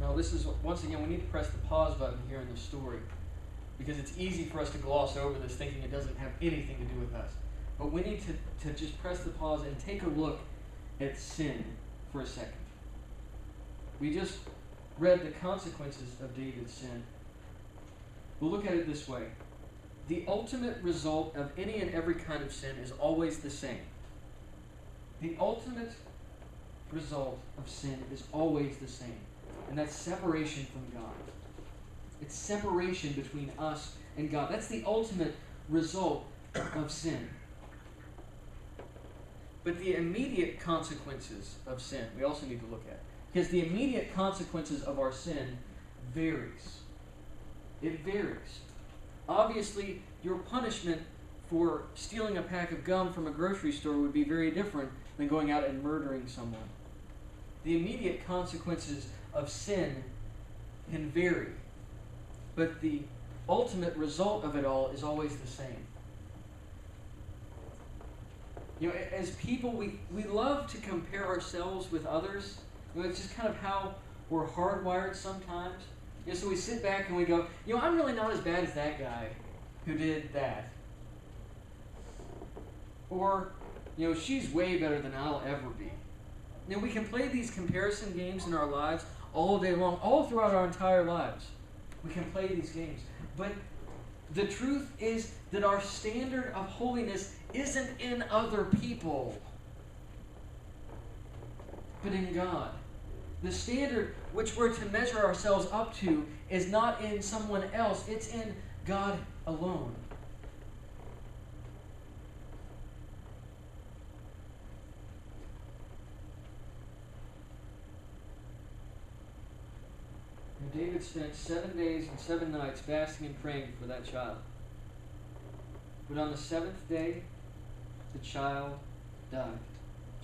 Now this is, once again, we need to press the pause button here in the story, because it's easy for us to gloss over this thinking it doesn't have anything to do with us. But we need to just press the pause and take a look at sin for a second. We just read the consequences of David's sin. We'll look at it this way. The ultimate result of any and every kind of sin is always the same. The ultimate result of sin is always the same. And that's separation from God. It's separation between us and God. That's the ultimate result of sin. But the immediate consequences of sin, we also need to look at. Because the immediate consequences of our sin varies. It varies. Obviously, your punishment for stealing a pack of gum from a grocery store would be very different than going out and murdering someone. The immediate consequences of sin can vary. But the ultimate result of it all is always the same. You know, as people, we love to compare ourselves with others. You know, it's just kind of how we're hardwired sometimes. You know, so we sit back and we go, you know, I'm really not as bad as that guy who did that. Or, you know, she's way better than I'll ever be. You know, we can play these comparison games in our lives all day long, all throughout our entire lives. We can play these games. But the truth is that our standard of holiness isn't in other people, but in God. The standard which we're to measure ourselves up to is not in someone else, it's in God alone. And David spent 7 days and 7 nights fasting and praying for that child. But on the 7th day, the child died,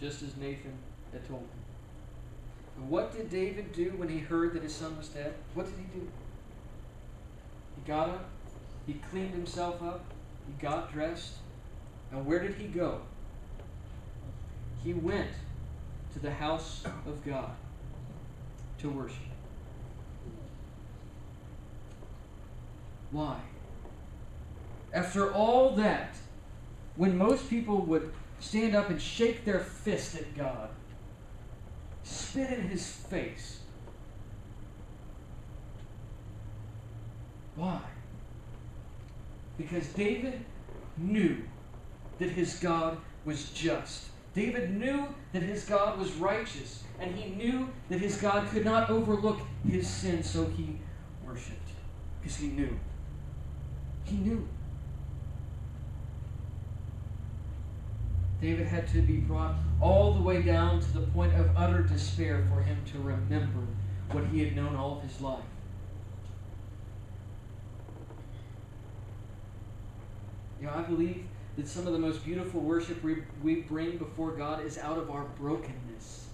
just as Nathan had told him. And what did David do when he heard that his son was dead? What did he do? He got up, he cleaned himself up, he got dressed, and where did he go? He went to the house of God to worship. Why? After all that, when most people would stand up and shake their fist at God, spit in his face. Why? Because David knew that his God was just. David knew that his God was righteous, and he knew that his God could not overlook his sin, so he worshipped. Because he knew. He knew. David had to be brought all the way down to the point of utter despair for him to remember what he had known all of his life. You know, I believe that some of the most beautiful worship we bring before God is out of our brokenness.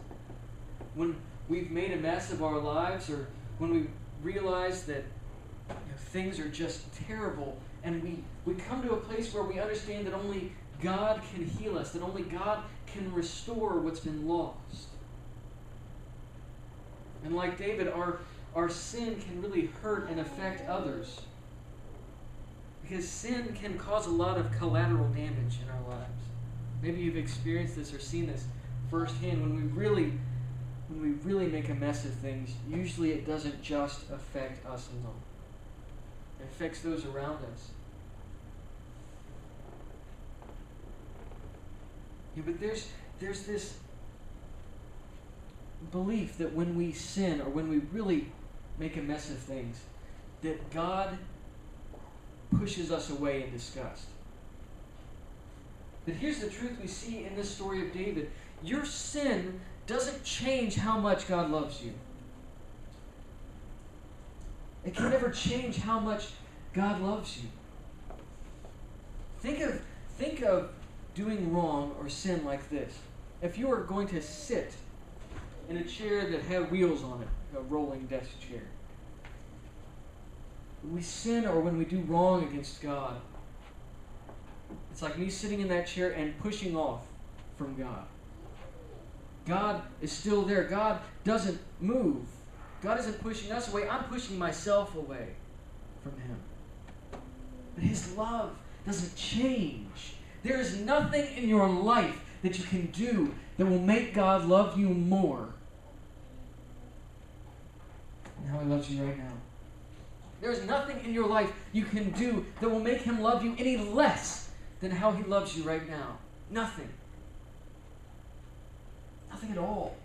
When we've made a mess of our lives, or when we realize that things are just terrible, and we come to a place where we understand that only God can heal us, that only God can restore what's been lost. And like David, our sin can really hurt and affect others. Because sin can cause a lot of collateral damage in our lives. Maybe you've experienced this or seen this firsthand. When we really make a mess of things, usually it doesn't just affect us alone. It affects those around us. Yeah, but there's this belief that when we sin, or when we really make a mess of things, that God pushes us away in disgust. But here's the truth we see in this story of David. Your sin doesn't change how much God loves you. It can never change how much God loves you. Think of doing wrong or sin like this. If you were going to sit in a chair that had wheels on it, a rolling desk chair, when we sin or when we do wrong against God, it's like me sitting in that chair and pushing off from God. God is still there. God doesn't move. God isn't pushing us away. I'm pushing myself away from Him. But His love doesn't change. There is nothing in your life that you can do that will make God love you more than how He loves you right now. There's nothing in your life you can do that will make Him love you any less than how He loves you right now. Nothing. Nothing at all.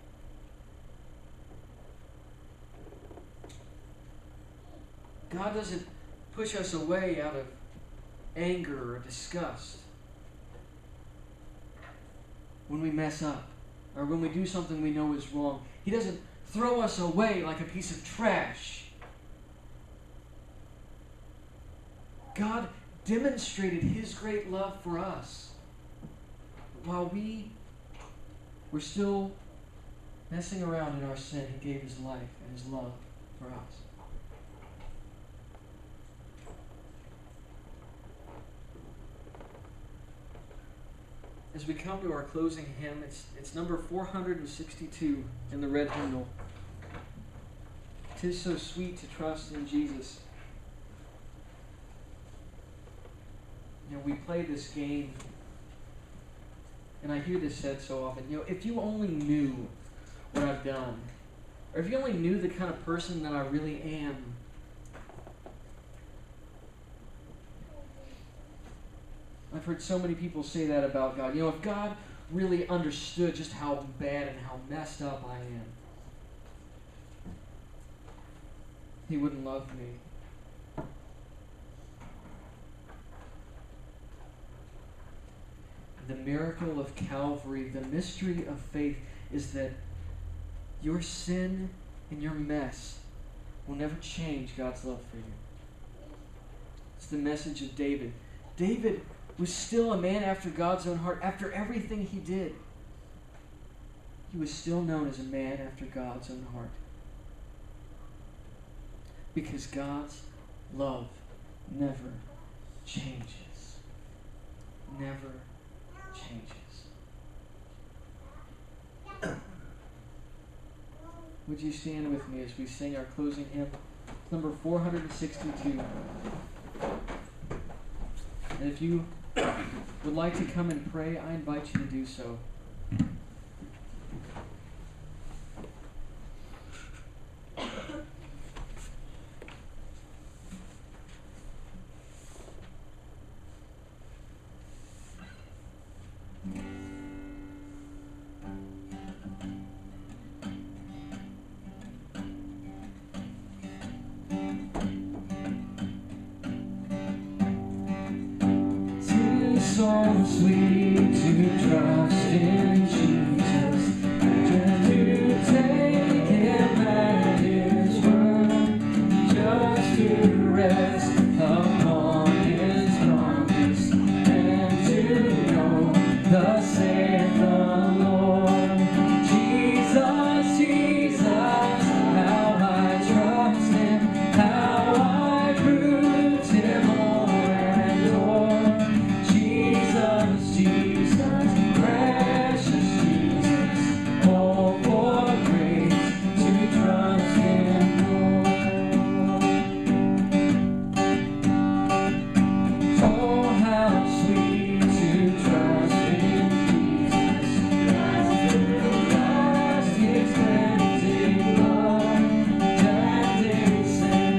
God doesn't push us away out of anger or disgust when we mess up or when we do something we know is wrong. He doesn't throw us away like a piece of trash. God demonstrated His great love for us while we were still messing around in our sin. He gave His life and His love for us. As we come to our closing hymn, it's number 462 in the red hymnal. 'Tis so sweet to trust in Jesus. You know, we play this game, and I hear this said so often. You know, if you only knew what I've done, or if you only knew the kind of person that I really am, I've heard so many people say that about God. You know, if God really understood just how bad and how messed up I am, He wouldn't love me. The miracle of Calvary, the mystery of faith, is that your sin and your mess will never change God's love for you. It's the message of David. David was still a man after God's own heart. After everything he did, he was still known as a man after God's own heart. Because God's love never changes. Never changes. Would you stand with me as we sing our closing hymn, number 462? And if you would like to come and pray, I invite you to do so. So sweet to trust in Jesus, just to take Him at His word, just to rest upon His promise, and to know thus saith the Lord. Jesus, Jesus, how I trust Him, how I proved Him o'er and o'er. Jesus, precious Jesus, oh, for grace to trust Him more. Oh, how sweet to trust in Jesus, trust His cleansing blood, tending sin,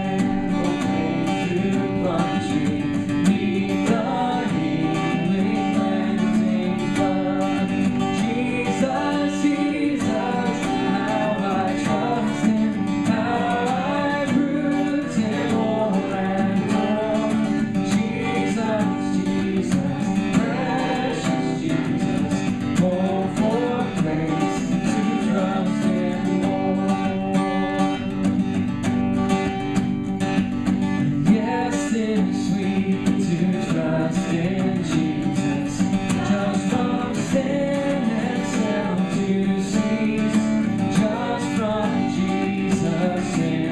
proclaim to plunge me, neath the healing cleansing blood. Jesus, Jesus, how I trust Him, how I prove Him o'er and o'er. Jesus, Jesus, precious Jesus, oh, for grace to trust Him more. Yes, it's sweet to trust in Jesus, just from sin and self to cease, just from Jesus' sin.